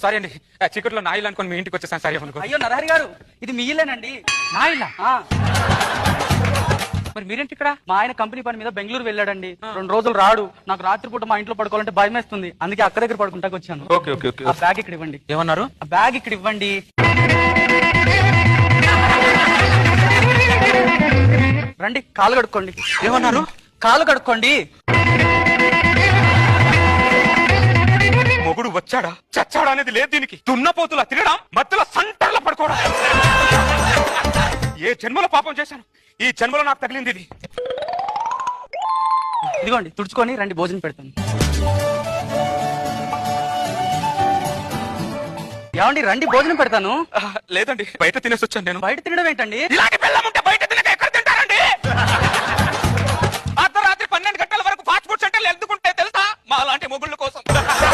Sorry అండి, చీకట్లో నా ఇల్లు అనుకోని మీ ఇంటికి వచ్చేసాను. సారీ అనుకో. అయ్యో నరహరి గారు, ఇది మీ ఇల్లేనండి. నా ఇల్లా? ఆ, మరి మీరేంటి ఇక్కడ? మా ఆయన కంపెనీ పని మీద బెంగళూరు వెళ్ళాడండి. 2 రోజులు రాడు. నాకు రాత్రిపూట మా ఇంట్లో పడుకోవాలంటే భయం వేస్తుంది. అందుకే అక్క దగ్గర పడుకుంటాకి వచ్చాను. Okay okay okay. ఆ బ్యాగ్ ఇక్కడ ఇవ్వండి. ఏమన్నారు? ఆ బ్యాగ్ ఇక్కడ ఇవ్వండి. రండి, కాలు కడుక్కోండి. ఏమన్నారు? కాలు కడుక్కోండి. మొగుడు వచ్చాడా చచ్చాడా అనేది లేదు దీనికి. దున్నపోతులా తినడం, మధ్యలో సంటర్లా పడుకోవడం. ఏ జన్మలో పాపం చేశాను, ఈ జన్మలో నాకు తగిలింది ఇది. ఇదిగోండి, తుడుచుకొని రండి, భోజనం పెడతాను. ఏమండి, రండి భోజనం పెడతాను. లేదండి, బయట తినేసి వచ్చాను నేను. బయట తినడం ఏంటండి? ఇలాంటి పిల్లమ్మ